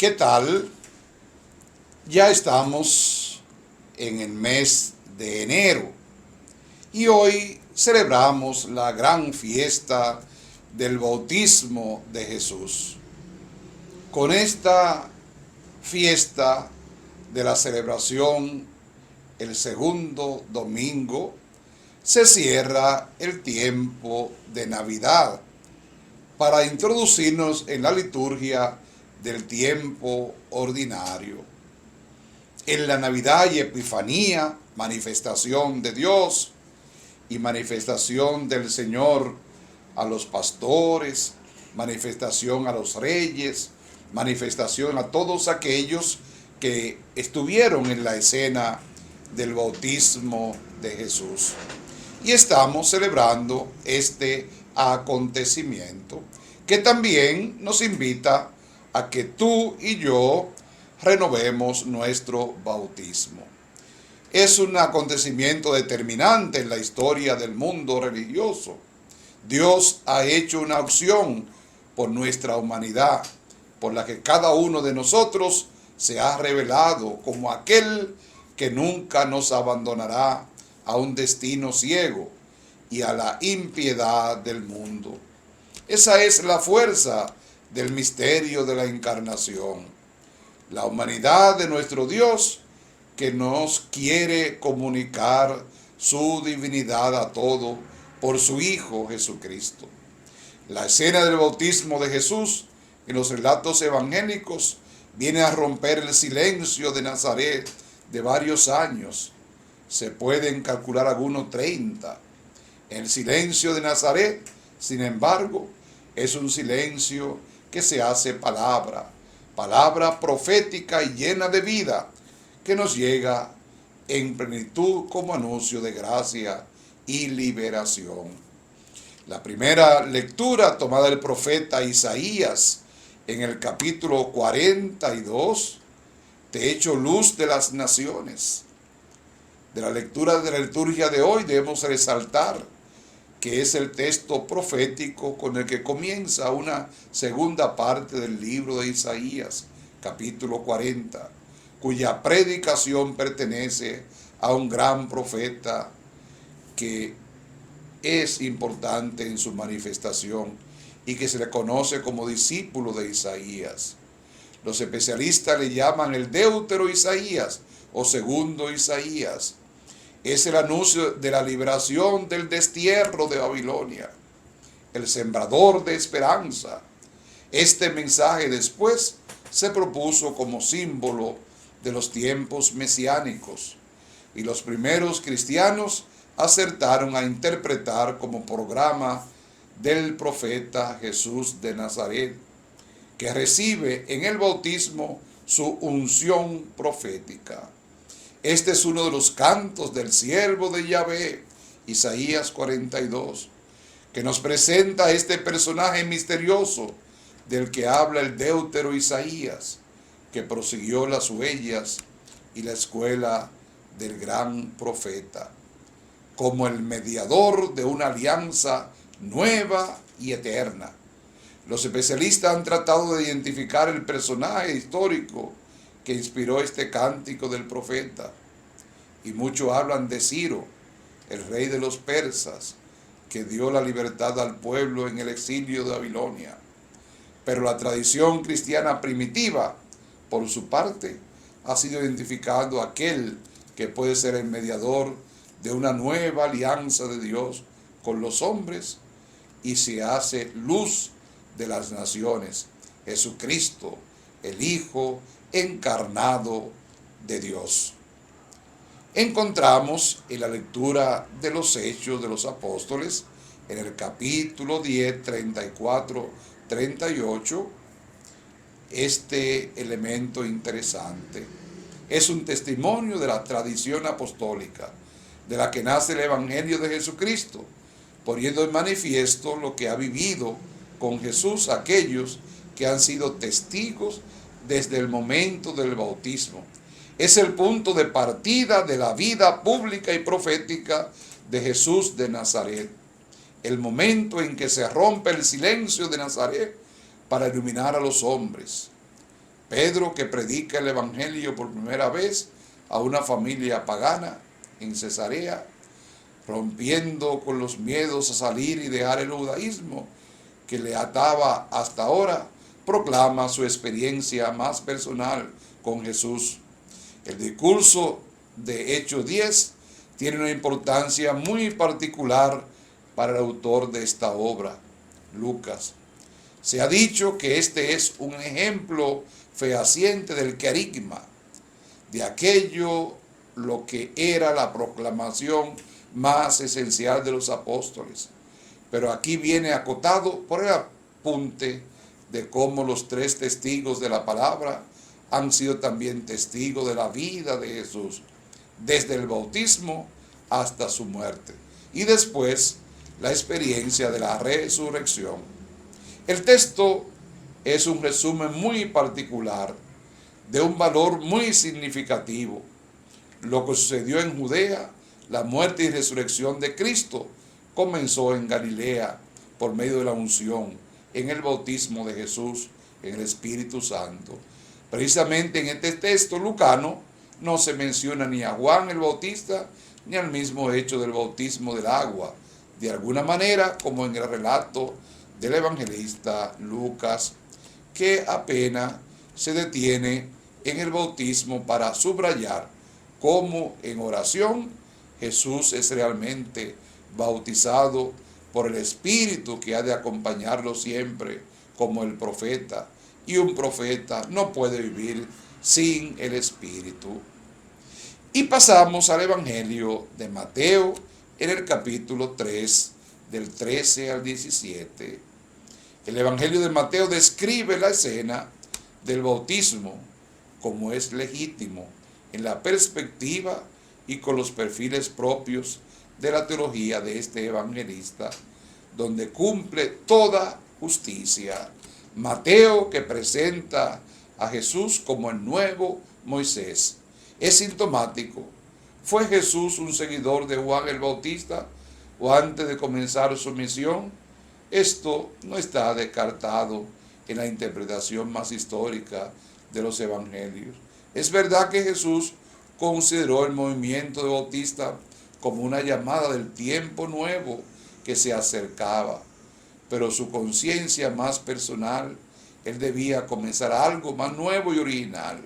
¿Qué tal? Ya estamos en el mes de enero y hoy celebramos la gran fiesta del bautismo de Jesús. Con esta fiesta de la celebración, el segundo domingo, se cierra el tiempo de Navidad para introducirnos en la liturgia del tiempo ordinario. En la Navidad y Epifanía, manifestación de Dios y manifestación del Señor a los pastores, manifestación a los reyes, manifestación a todos aquellos que estuvieron en la escena del bautismo de Jesús. Y estamos celebrando este acontecimiento que también nos invita a que tú y yo renovemos nuestro bautismo. Es un acontecimiento determinante en la historia del mundo religioso. Dios ha hecho una opción por nuestra humanidad, por la que cada uno de nosotros se ha revelado como aquel que nunca nos abandonará a un destino ciego y a la impiedad del mundo. Esa es la fuerza del misterio de la encarnación. La humanidad de nuestro Dios que nos quiere comunicar su divinidad a todo por su Hijo Jesucristo. La escena del bautismo de Jesús en los relatos evangélicos viene a romper el silencio de Nazaret de varios años. Se pueden calcular algunos 30. El silencio de Nazaret, sin embargo, es un silencio que se hace palabra profética y llena de vida, que nos llega en plenitud como anuncio de gracia y liberación. La primera lectura tomada del profeta Isaías en el capítulo 42, te echo luz de las naciones. De la lectura de la liturgia de hoy debemos resaltar que es el texto profético con el que comienza una segunda parte del libro de Isaías, capítulo 40, cuya predicación pertenece a un gran profeta que es importante en su manifestación y que se le conoce como discípulo de Isaías. Los especialistas le llaman el Deutero Isaías o segundo Isaías. Es el anuncio de la liberación del destierro de Babilonia, el sembrador de esperanza. Este mensaje después se propuso como símbolo de los tiempos mesiánicos y los primeros cristianos acertaron a interpretar como programa del profeta Jesús de Nazaret, que recibe en el bautismo su unción profética. Este es uno de los cantos del siervo de Yahvé, Isaías 42, que nos presenta a este personaje misterioso del que habla el Deutero Isaías, que prosiguió las huellas y la escuela del gran profeta, como el mediador de una alianza nueva y eterna. Los especialistas han tratado de identificar el personaje histórico que inspiró este cántico del profeta. Y muchos hablan de Ciro, el rey de los persas, que dio la libertad al pueblo en el exilio de Babilonia. Pero la tradición cristiana primitiva, por su parte, ha sido identificando a aquel que puede ser el mediador de una nueva alianza de Dios con los hombres y se hace luz de las naciones, Jesucristo, el Hijo encarnado de Dios. Encontramos en la lectura de los Hechos de los Apóstoles, en el capítulo 10, 34, 38, este elemento interesante. Es un testimonio de la tradición apostólica, de la que nace el Evangelio de Jesucristo, poniendo en manifiesto lo que ha vivido con Jesús aquellos que han sido testigos desde el momento del bautismo. Es el punto de partida de la vida pública y profética de Jesús de Nazaret. El momento en que se rompe el silencio de Nazaret para iluminar a los hombres. Pedro, que predica el Evangelio por primera vez a una familia pagana en Cesarea, rompiendo con los miedos a salir y dejar el judaísmo que le ataba hasta ahora, proclama su experiencia más personal con Jesús. El discurso de Hechos 10 tiene una importancia muy particular para el autor de esta obra, Lucas. Se ha dicho que este es un ejemplo fehaciente del querigma, de aquello lo que era la proclamación más esencial de los apóstoles. Pero aquí viene acotado por el apunte de cómo los tres testigos de la palabra han sido también testigos de la vida de Jesús, desde el bautismo hasta su muerte, y después la experiencia de la resurrección. El texto es un resumen muy particular de un valor muy significativo. Lo que sucedió en Judea, la muerte y resurrección de Cristo, comenzó en Galilea por medio de la unción, en el bautismo de Jesús, en el Espíritu Santo. Precisamente en este texto lucano no se menciona ni a Juan el Bautista, ni al mismo hecho del bautismo del agua, de alguna manera como en el relato del evangelista Lucas, que apenas se detiene en el bautismo para subrayar cómo en oración Jesús es realmente bautizado por el Espíritu que ha de acompañarlo siempre como el profeta, y un profeta no puede vivir sin el Espíritu. Y pasamos al Evangelio de Mateo en el capítulo 3, del 13 al 17. El Evangelio de Mateo describe la escena del bautismo como es legítimo en la perspectiva y con los perfiles propios de la teología de este evangelista, donde cumple toda justicia. Mateo, que presenta a Jesús como el nuevo Moisés, es sintomático. ¿Fue Jesús un seguidor de Juan el Bautista o antes de comenzar su misión? Esto no está descartado en la interpretación más histórica de los evangelios. Es verdad que Jesús consideró el movimiento de Bautista como una llamada del tiempo nuevo que se acercaba, pero su conciencia más personal, él debía comenzar algo más nuevo y original.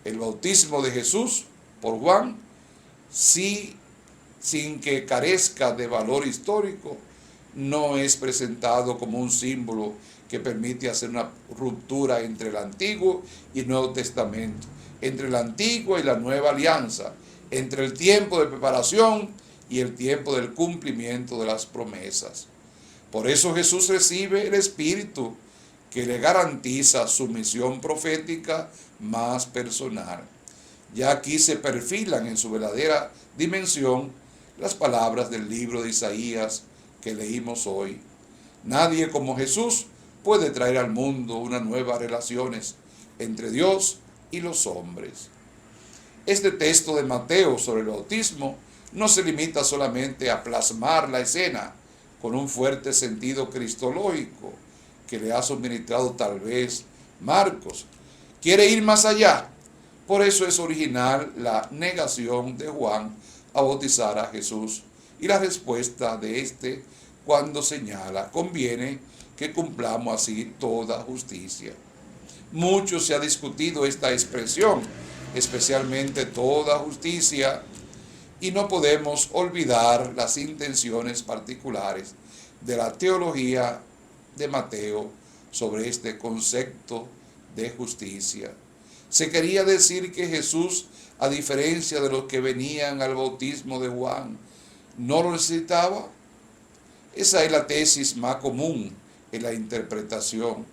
El bautismo de Jesús por Juan, sí, sin que carezca de valor histórico, no es presentado como un símbolo que permite hacer una ruptura entre el Antiguo y el Nuevo Testamento, entre la Antigua y la Nueva Alianza, entre el tiempo de preparación y el tiempo del cumplimiento de las promesas. Por eso Jesús recibe el Espíritu, que le garantiza su misión profética más personal. Ya aquí se perfilan en su verdadera dimensión las palabras del libro de Isaías que leímos hoy. Nadie como Jesús puede traer al mundo unas nuevas relaciones entre Dios y los hombres. Este texto de Mateo sobre el bautismo no se limita solamente a plasmar la escena con un fuerte sentido cristológico que le ha suministrado tal vez Marcos. Quiere ir más allá. Por eso es original la negación de Juan a bautizar a Jesús y la respuesta de éste cuando señala: conviene que cumplamos así toda justicia. Mucho se ha discutido esta expresión, especialmente toda justicia, y no podemos olvidar las intenciones particulares de la teología de Mateo sobre este concepto de justicia. Se quería decir que Jesús, a diferencia de los que venían al bautismo de Juan, no lo necesitaba. Esa es la tesis más común en la interpretación,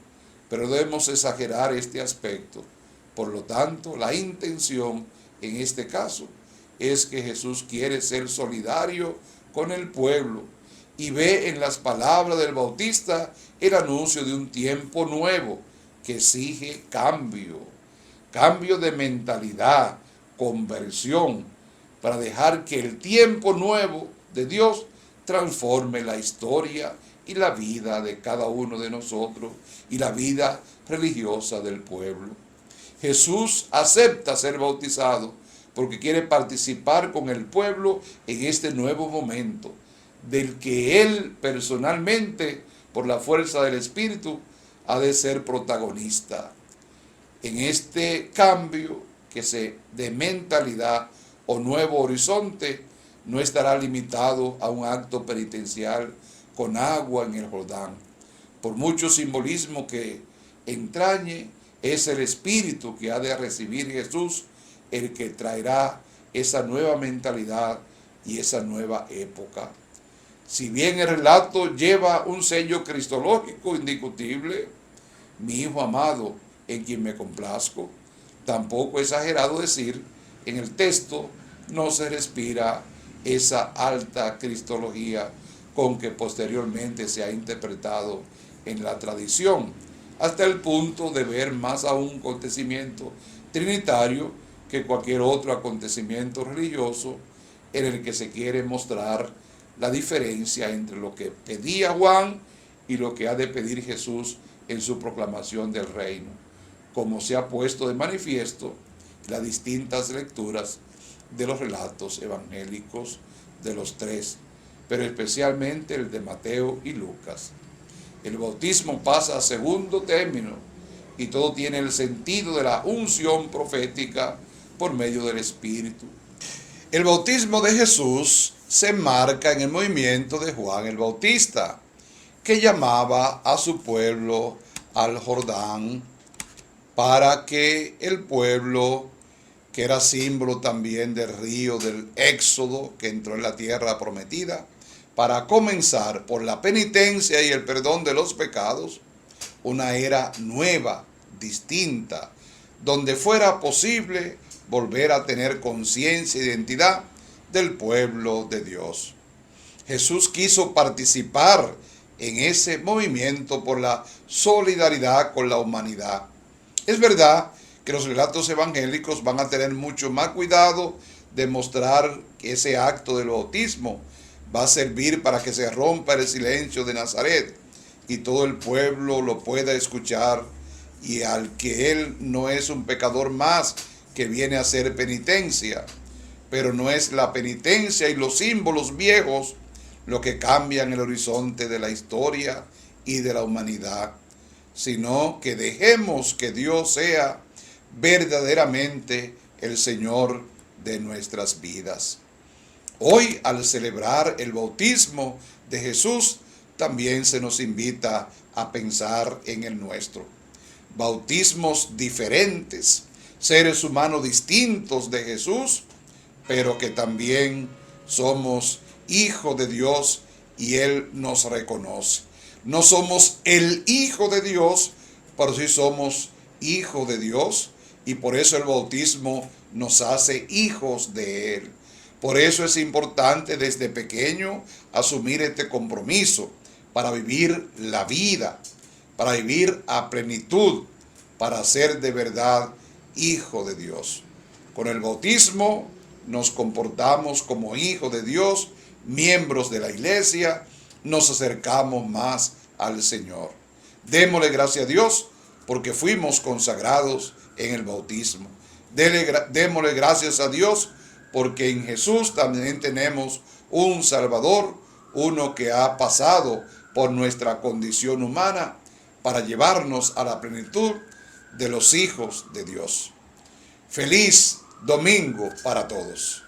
pero debemos exagerar este aspecto. Por lo tanto, la intención en este caso es que Jesús quiere ser solidario con el pueblo y ve en las palabras del Bautista el anuncio de un tiempo nuevo que exige cambio de mentalidad, conversión, para dejar que el tiempo nuevo de Dios transforme la historia y la vida de cada uno de nosotros y la vida religiosa del pueblo. Jesús acepta ser bautizado porque quiere participar con el pueblo en este nuevo momento, del que él personalmente, por la fuerza del Espíritu, ha de ser protagonista. En este cambio de mentalidad o nuevo horizonte, no estará limitado a un acto penitencial con agua en el Jordán. Por mucho simbolismo que entrañe, es el Espíritu que ha de recibir Jesús el que traerá esa nueva mentalidad y esa nueva época. Si bien el relato lleva un sello cristológico indiscutible, mi Hijo amado, en quien me complazco, tampoco es exagerado decir, en el texto no se respira esa alta cristología con que posteriormente se ha interpretado en la tradición, hasta el punto de ver más a un acontecimiento trinitario que cualquier otro acontecimiento religioso en el que se quiere mostrar la diferencia entre lo que pedía Juan y lo que ha de pedir Jesús en su proclamación del reino, como se ha puesto de manifiesto en las distintas lecturas de los relatos evangélicos de los tres, pero especialmente el de Mateo y Lucas. El bautismo pasa a segundo término y todo tiene el sentido de la unción profética por medio del Espíritu. El bautismo de Jesús se enmarca en el movimiento de Juan el Bautista, que llamaba a su pueblo al Jordán para que el pueblo, que era símbolo también del río del Éxodo que entró en la tierra prometida, para comenzar por la penitencia y el perdón de los pecados, una era nueva, distinta, donde fuera posible volver a tener conciencia e identidad del pueblo de Dios. Jesús quiso participar en ese movimiento por la solidaridad con la humanidad. Es verdad que los relatos evangélicos van a tener mucho más cuidado de mostrar que ese acto del bautismo va a servir para que se rompa el silencio de Nazaret y todo el pueblo lo pueda escuchar, y al que él no es un pecador más que viene a hacer penitencia. Pero no es la penitencia y los símbolos viejos lo que cambian el horizonte de la historia y de la humanidad, sino que dejemos que Dios sea verdaderamente el Señor de nuestras vidas. Hoy, al celebrar el bautismo de Jesús, también se nos invita a pensar en el nuestro. Bautismos diferentes, seres humanos distintos de Jesús, pero que también somos hijos de Dios y Él nos reconoce. No somos el Hijo de Dios, pero sí somos hijos de Dios, y por eso el bautismo nos hace hijos de Él. Por eso es importante desde pequeño asumir este compromiso para vivir la vida, para vivir a plenitud, para ser de verdad hijo de Dios. Con el bautismo nos comportamos como hijos de Dios, miembros de la iglesia, nos acercamos más al Señor. Démosle gracias a Dios porque fuimos consagrados en el bautismo. Démosle gracias a Dios porque en Jesús también tenemos un Salvador, uno que ha pasado por nuestra condición humana para llevarnos a la plenitud de los hijos de Dios. Feliz domingo para todos.